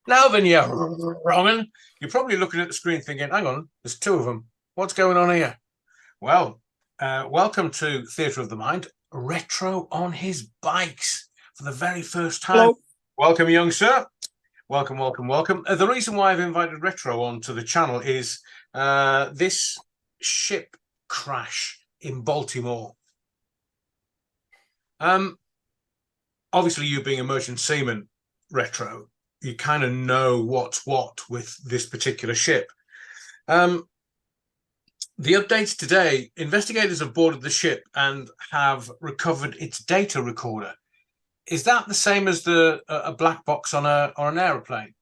Now then, you wrong'un. You're probably looking at the screen thinking, hang on, there's two of them. What's going on here? Well, welcome to Theatre of the Mind, Retro on his bikes for the very first time. Hello. Welcome, young sir. Welcome, welcome, welcome. The reason why I've invited Retro onto the channel is this ship crash in Baltimore. Obviously, you being a merchant seaman, Retro, you kind of know what's what with this particular ship. The updates today, investigators have boarded the ship and have recovered its data recorder. Is that the same as a black box on an aeroplane?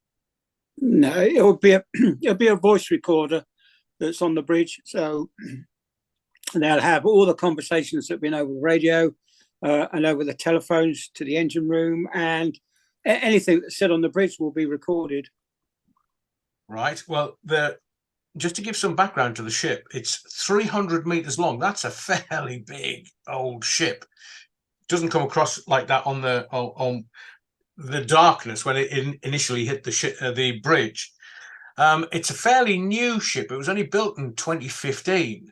No, it'll be a voice recorder that's on the bridge. So they'll have all the conversations that have been over the radio and over the telephones to the engine room, and anything that's said on the bridge will be recorded. Right. Well, just to give some background to the ship, it's 300 meters long. That's a fairly big old ship. Doesn't come across like that on the darkness when it initially hit the bridge. It's a fairly new ship. It was only built in 2015.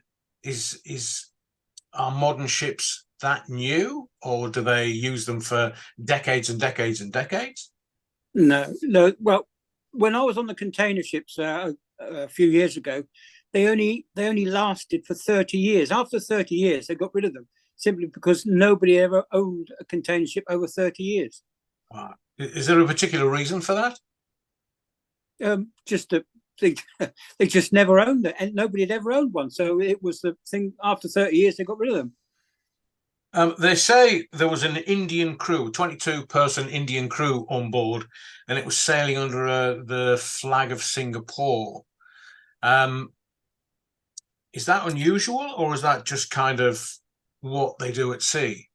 Are modern ships that new, or do they use them for decades and decades and decades? No. Well, when I was on the container ships a few years ago, they only lasted for 30 years. After 30 years, they got rid of them simply because nobody ever owned a container ship over 30 years. Is there a particular reason for that? Just that they just never owned it, and nobody had ever owned one. So it was the thing. After 30 years, they got rid of them. They say there was an Indian crew, 22-person Indian crew on board, and it was sailing under the flag of Singapore. Is that unusual, or is that just kind of what they do at sea?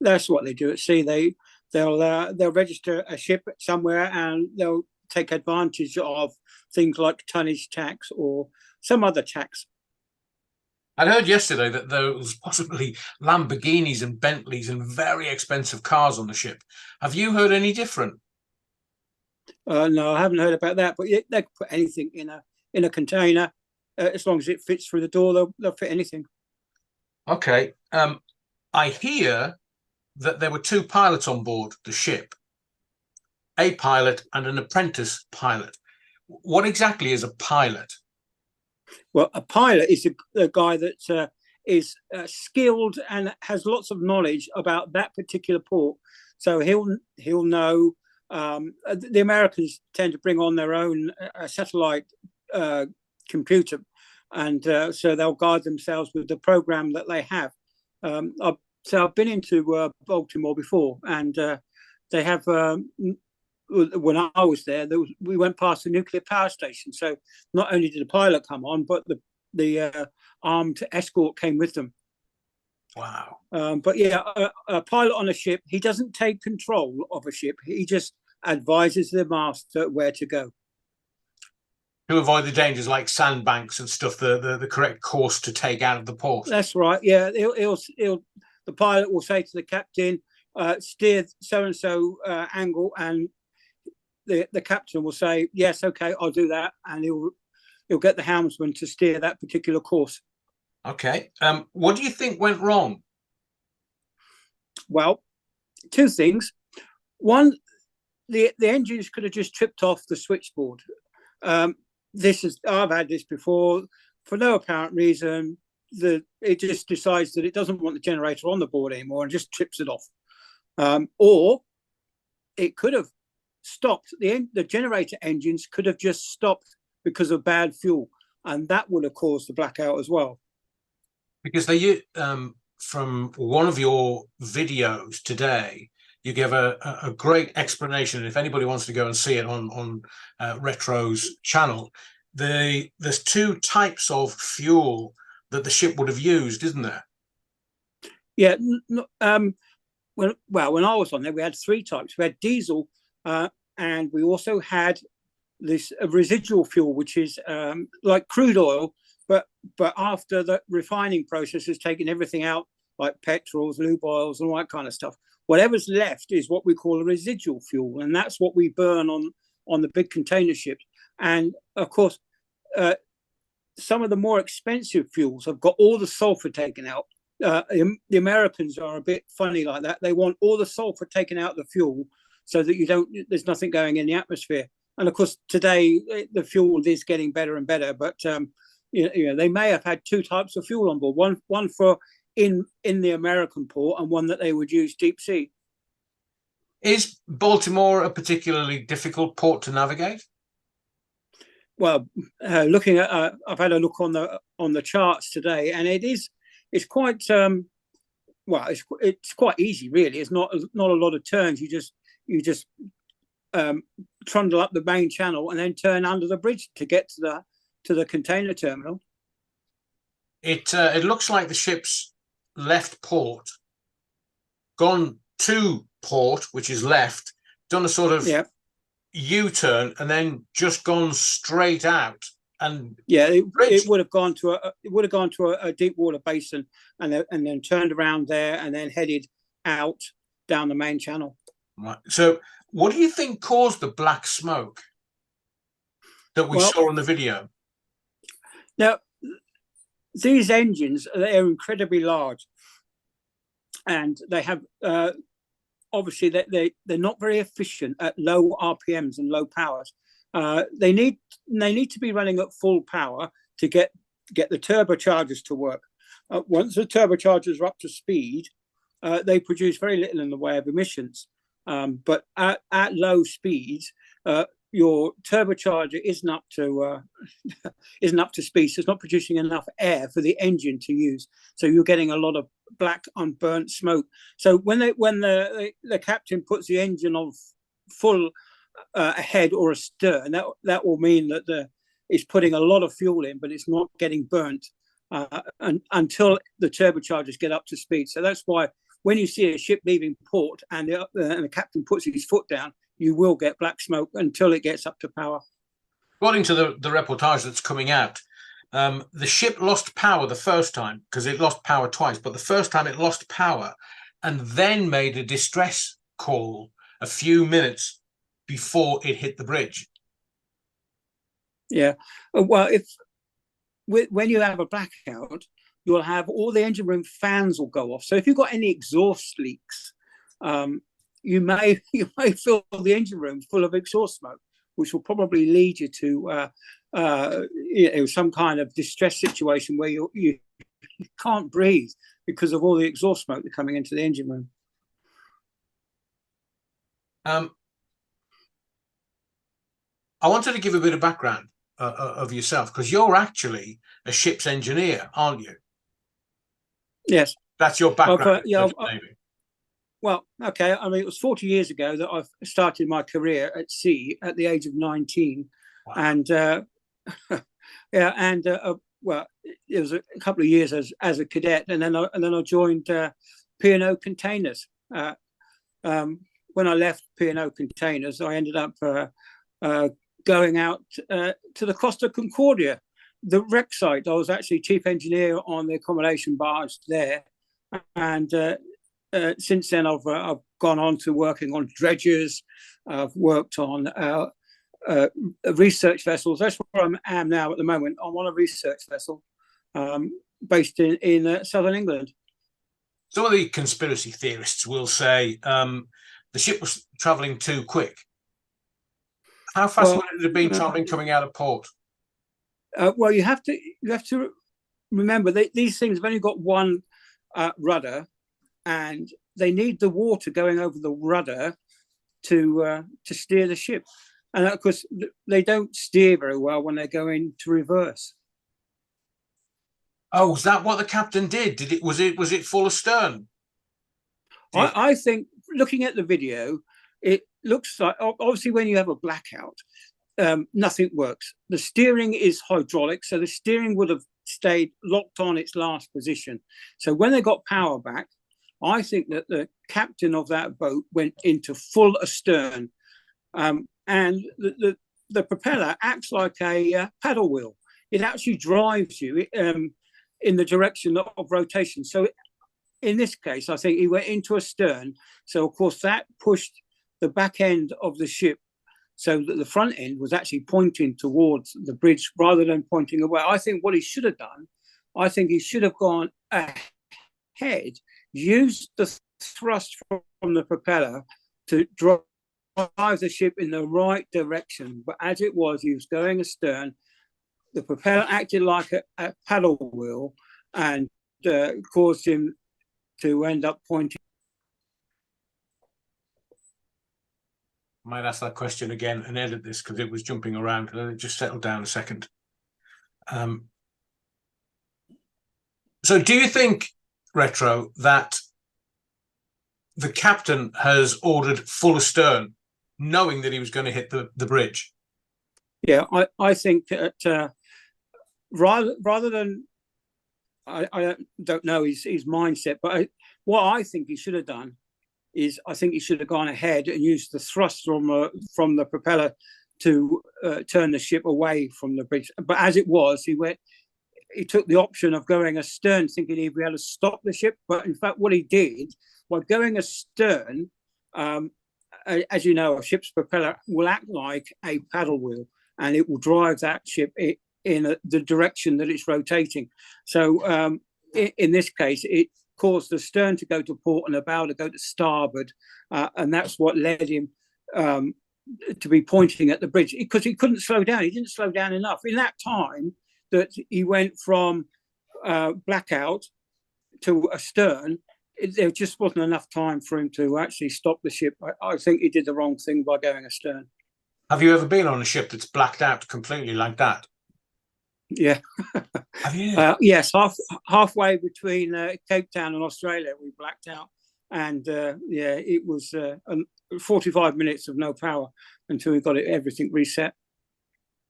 That's what they do at sea. They'll register a ship somewhere, and they'll take advantage of things like tonnage tax or some other tax. I heard yesterday that there was possibly Lamborghinis and Bentleys and very expensive cars on the ship. Have you heard any different? No, I haven't heard about that, but they could put anything in a container as long as it fits through the door. They'll fit anything. Okay. I hear that there were two pilots on board the ship, a pilot and an apprentice pilot. What exactly is a pilot? Well, a pilot is a guy that is skilled and has lots of knowledge about that particular port. So he'll know. The Americans tend to bring on their own satellite computer, and so they'll guide themselves with the program that they have. I've been into Baltimore before, and they have. When I was there, we went past the nuclear power station. So not only did the pilot come on, but the armed escort came with them. Wow. But yeah, a pilot on a ship, he doesn't take control of a ship. He just advises the master where to go. To avoid the dangers like sandbanks and stuff, the correct course to take out of the port. That's right. Yeah, the pilot will say to the captain, steer so and so angle, and the captain will say, yes, okay, I'll do that, and he'll get the helmsman to steer that particular course. Okay. What do you think went wrong? Well, two things. One, the engines could have just tripped off the switchboard. I've had this before for no apparent reason. It just decides that it doesn't want the generator on the board anymore and just trips it off. Or it could have stopped. The generator engines could have just stopped because of bad fuel, and that would have caused the blackout as well. Because from one of your videos today, you give a great explanation. If anybody wants to go and see it on Retro's channel, there's two types of fuel that the ship would have used, isn't there? Yeah. When I was on there, we had three types. We had diesel, and we also had this residual fuel, which is like crude oil, but after the refining process has taken everything out, like petrols, lube oils, and all that kind of stuff. Whatever's left is what we call a residual fuel, and that's what we burn on the big container ships. And of course, some of the more expensive fuels have got all the sulfur taken out. The Americans are a bit funny like that. They want all the sulfur taken out of the fuel so that there's nothing going in the atmosphere. And of course, today the fuel is getting better and better. But they may have had two types of fuel on board: one for in the American port, and one that they would use deep sea. Is Baltimore a particularly difficult port to navigate? Well, looking at, I've had a look on the charts today, and it's quite it's quite easy, really. It's not a lot of turns. You just trundle up the main channel and then turn under the bridge to get to the container terminal. It looks like the ship's left port, gone to port, which is left, done a sort of U-turn, and then just gone straight out. And it would have gone to a deep water basin, and then turned around there, and then headed out down the main channel. Right. So, what do you think caused the black smoke that we saw in the video? Now, these engines, they're incredibly large, and they have obviously they're not very efficient at low RPMs and low powers. They need to be running at full power to get the turbochargers to work. Once the turbochargers are up to speed, they produce very little in the way of emissions. But at low speeds, your turbocharger isn't up to speed, so it's not producing enough air for the engine to use. So you're getting a lot of black unburnt smoke. So when the captain puts the engine on full ahead or astern, that will mean that it's putting a lot of fuel in, but it's not getting burnt until the turbochargers get up to speed. So that's why when you see a ship leaving port and the captain puts his foot down, you will get black smoke until it gets up to power. According to the reportage that's coming out, the ship lost power the first time, because it lost power twice, but the first time it lost power and then made a distress call a few minutes before it hit the bridge. Yeah. Well, when you have a blackout, you'll have all the engine room fans will go off. So if you've got any exhaust leaks, you may fill the engine room full of exhaust smoke, which will probably lead you to some kind of distress situation where you can't breathe because of all the exhaust smoke that's coming into the engine room. I wanted to give a bit of background of yourself, because you're actually a ship's engineer, aren't you? Yes. That's your background. Well, okay. I mean, it was 40 years ago that I started my career at sea at the age of 19. Wow. And well, it was a couple of years as a cadet, and then I joined P&O Containers. When I left P&O Containers, I ended up going out to the Costa Concordia, the wreck site. I was actually chief engineer on the accommodation barge there, and since then I've gone on to working on dredgers. I've worked on research vessels. That's where I am now at the moment. I'm on a research vessel based in southern England. Some of the conspiracy theorists will say the ship was travelling too quick. How fast would it have been travelling coming out of port? Well, you have to remember these things have only got one rudder, and they need the water going over the rudder to steer the ship. And of course, they don't steer very well when they go into reverse. Oh, is that what the captain did? Was it full astern? I think, looking at the video, it looks like, obviously when you have a blackout, nothing works. The steering is hydraulic, so the steering would have stayed locked on its last position. So when they got power back, I think that the captain of that boat went into full astern, and the propeller acts like a paddle wheel. It actually drives you in the direction of rotation. So in this case, I think he went into astern. So of course that pushed the back end of the ship so that the front end was actually pointing towards the bridge rather than pointing away. I think what he should have done, I think he should have gone ahead, used the thrust from the propeller to drive the ship in the right direction. But as it was, he was going astern. The propeller acted like a paddle wheel and caused him to end up pointing. Might ask that question again and edit this because it was jumping around and then it just settled down a second. So do you think, Retro, that the captain has ordered full astern, knowing that he was going to hit the bridge? Yeah, I think that rather than, I don't know his mindset, but what I think he should have done is I think he should have gone ahead and used the thrust from the propeller to turn the ship away from the bridge. But as it was, he took the option of going astern, thinking he'd be able to stop the ship. But in fact, what he did, by going astern, as you know, a ship's propeller will act like a paddle wheel, and it will drive that ship in the direction that it's rotating. So in this case, it caused the stern to go to port and the bow to go to starboard, and that's what led him to be pointing at the bridge, because he couldn't slow down. He didn't slow down enough. In that time that he went from blackout to astern, there just wasn't enough time for him to actually stop the ship. I think he did the wrong thing by going astern. Have you ever been on a ship that's blacked out completely like that? Yeah. Have you? Yes, halfway between Cape Town and Australia, we blacked out. And yeah, it was 45 minutes of no power until we got everything reset.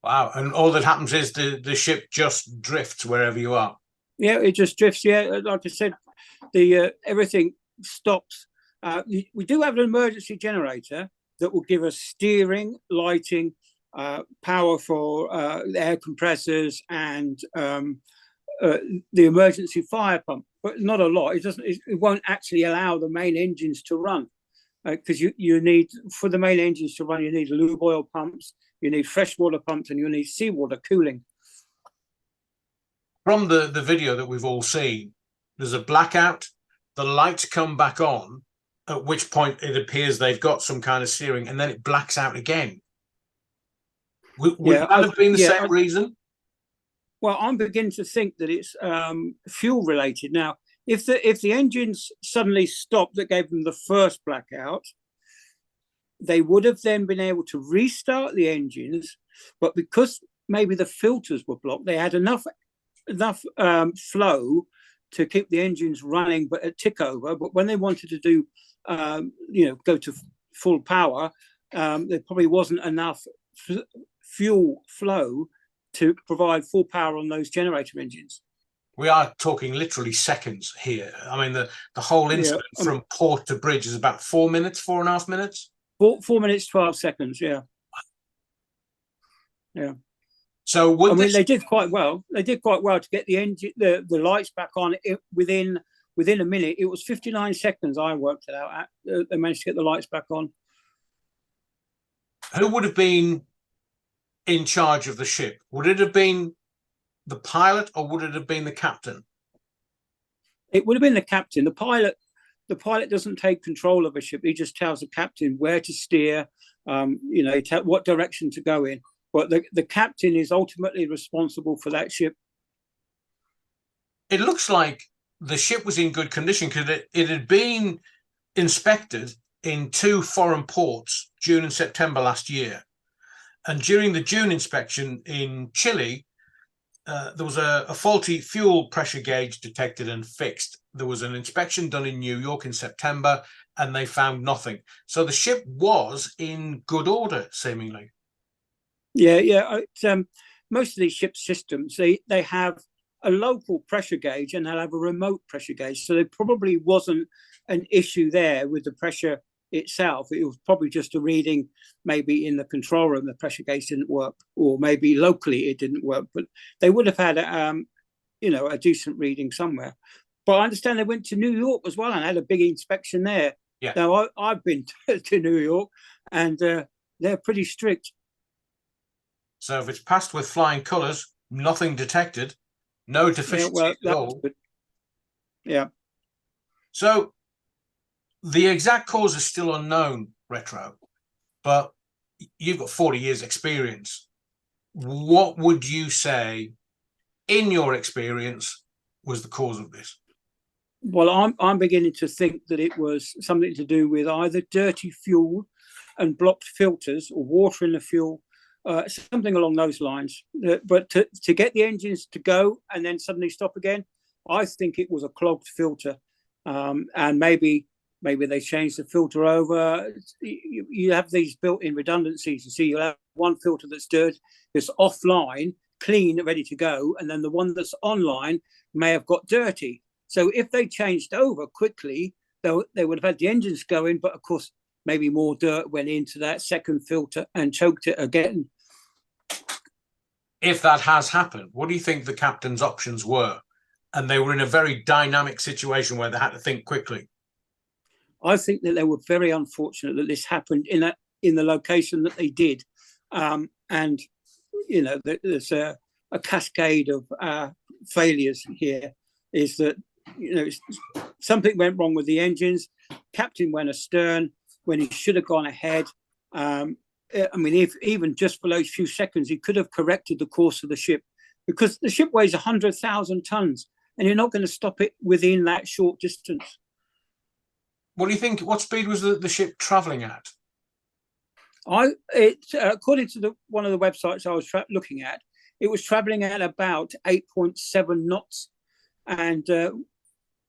Wow. And all that happens is the ship just drifts wherever you are. Yeah, it just drifts. Yeah, like I said, the everything stops. We do have an emergency generator that will give us steering, lighting, power for the air compressors, and the emergency fire pump, but not a lot. It won't actually allow the main engines to run, because you need, for the main engines to run, you need lube oil pumps, you need freshwater pumps, and you need seawater cooling. From the video that we've all seen, there's a blackout, the lights come back on, at which point it appears they've got some kind of steering, and then it blacks out again. Would that have been the same reason? Well, I'm beginning to think that it's fuel related. Now, if the engines suddenly stopped that gave them the first blackout, they would have then been able to restart the engines, but because maybe the filters were blocked, they had enough flow to keep the engines running, but at tick over. But when they wanted to do, go to full power, there probably wasn't enough fuel flow to provide full power on those generator engines. We are talking literally seconds here. I mean, the whole incident from port to bridge is about 4 minutes, 4.5 minutes. 4 minutes, 12 seconds. Yeah. Yeah. So they did quite well. They did quite well to get the engine, the lights back on within a minute. It was 59 seconds. I worked it out. They managed to get the lights back on. Who would have been in charge of the ship? Would it have been the pilot, or would it have been the captain? It would have been the captain. The pilot doesn't take control of a ship. He just tells the captain where to steer, what direction to go in. But the captain is ultimately responsible for that ship. It looks like the ship was in good condition because it had been inspected in 2 foreign ports, June and September last year. And during the June inspection in Chile, there was a faulty fuel pressure gauge detected and fixed. There was an inspection done in New York in September, and they found nothing. So the ship was in good order, seemingly. Yeah. Most of these ship systems, they have a local pressure gauge and they'll have a remote pressure gauge. So there probably wasn't an issue there with the pressure itself. It was probably just a reading, maybe in the control room the pressure gauge didn't work, or maybe locally it didn't work. But they would have had a decent reading somewhere. But I understand they went to New York as well and had a big inspection there. Yeah. Now I've been to New York, and they're pretty strict. So if it's passed with flying colours, nothing detected, no Yeah, deficiencies well, at all. good. Yeah. So the exact cause is still unknown, Retro, but you've got 40 years experience. What would you say, in your experience, was the cause of this? Well, I'm beginning to think that it was something to do with either dirty fuel and blocked filters or water in the fuel, something along those lines. But to get the engines to go and then suddenly stop again, I think it was a clogged filter, and maybe they changed the filter over. You have these built-in redundancies. You see, you'll have one filter that's dirty, that's offline, clean, ready to go, and then the one that's online may have got dirty. So if they changed over quickly, they would have had the engines going, but of course, maybe more dirt went into that second filter and choked it again. If that has happened, what do you think the captain's options were? And they were in a very dynamic situation where they had to think quickly. I think that they were very unfortunate that this happened in the location that they did, and you know, there's a cascade of failures here. Is that, you know, something went wrong with the engines. Captain went astern when he should have gone ahead. I mean, if even just for those few seconds, he could have corrected the course of the ship, because the ship weighs 100,000 tons, and you're not going to stop it within that short distance. What do you think? What speed was the ship traveling at? According to one of the websites I was looking at, it was traveling at about 8.7 knots, and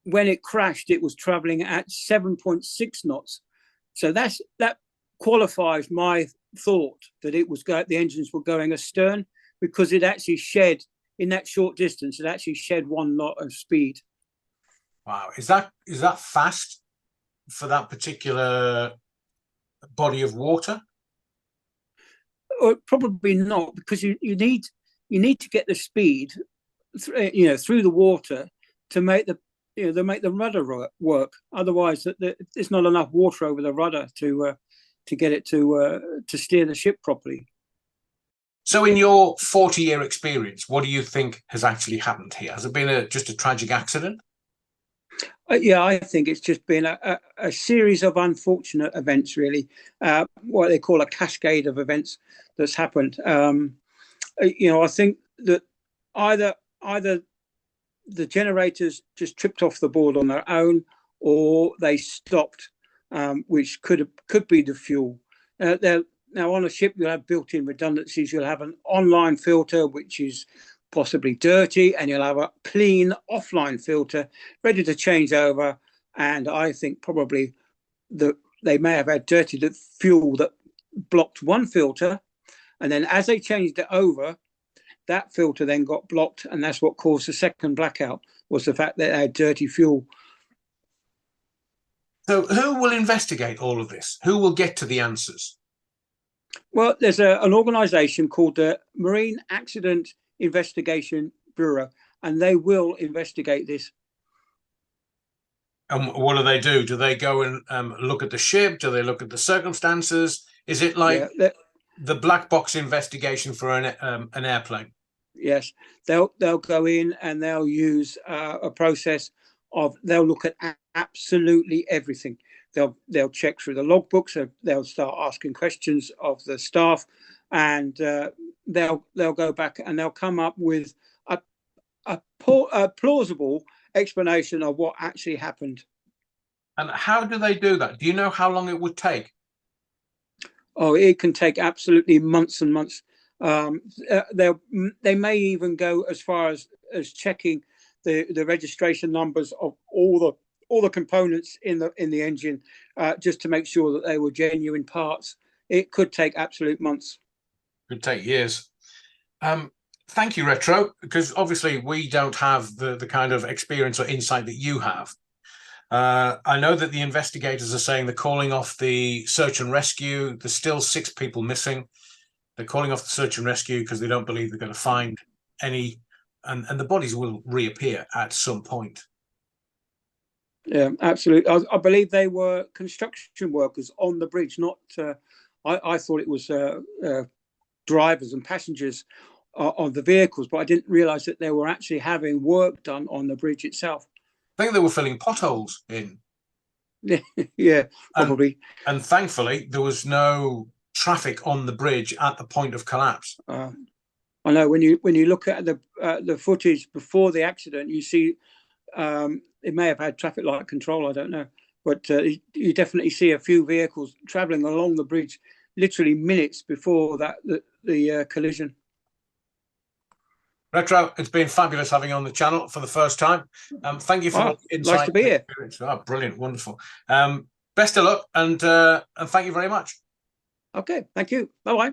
when it crashed, it was traveling at 7.6 knots. So that qualifies my thought that the engines were going astern, because it actually shed, in that short distance, it actually shed 1 knot of speed. Wow, is that fast for that particular body of water? Or probably not, because you need to get the speed, through the water to make the rudder work. Otherwise, there's not enough water over the rudder to get it to steer the ship properly. So in your 40-year experience, what do you think has actually happened here? Has it been just a tragic accident? Yeah, I think it's just been a series of unfortunate events, really. What they call a cascade of events that's happened. I think that either the generators just tripped off the board on their own, or they stopped, which could be the fuel. Now, on a ship, you'll have built-in redundancies. You'll have an online filter, which is possibly dirty, and you'll have a clean offline filter ready to change over. And I think probably that they may have had dirty fuel that blocked one filter, and then as they changed it over, that filter then got blocked, and that's what caused the second blackout, was the fact that they had dirty fuel. So who will investigate all of this? Who will get to the answers? Well, there's an organisation called the Marine Accident Investigation Bureau, and they will investigate this. And what do they do? Do they go and look at the ship? Do they look at the circumstances? Is it like the black box investigation for an airplane? Yes, they'll go in and they'll use a process of, they'll look at absolutely everything. They'll check through the logbooks. They'll start asking questions of the staff, and they'll go back and they'll come up with a plausible explanation of what actually happened. And how do they do that? Do you know how long it would take? Oh, it can take absolutely months and months. They may even go as far as checking the registration numbers of all the components in the engine, just to make sure that they were genuine parts. It could take absolute months. Could take years. Thank you, Retro, because obviously we don't have the kind of experience or insight that you have. I know that the investigators are saying they're calling off the search and rescue. There's still 6 people missing. They're calling off the search and rescue because they don't believe they're going to find any, and the bodies will reappear at some point. Yeah, absolutely. I believe they were construction workers on the bridge, not I thought it was drivers and passengers on the vehicles, but I didn't realise that they were actually having work done on the bridge itself. I think they were filling potholes in. Yeah, probably. And thankfully, there was no traffic on the bridge at the point of collapse. I know when you look at the footage before the accident, you see it may have had traffic light control. I don't know, but you definitely see a few vehicles travelling along the bridge, literally minutes before the collision. Retro, it's been fabulous having you on the channel for the first time. Thank you for all the insight. Nice to be here. Brilliant, wonderful. Best of luck, and thank you very much. Okay, thank you. Bye bye.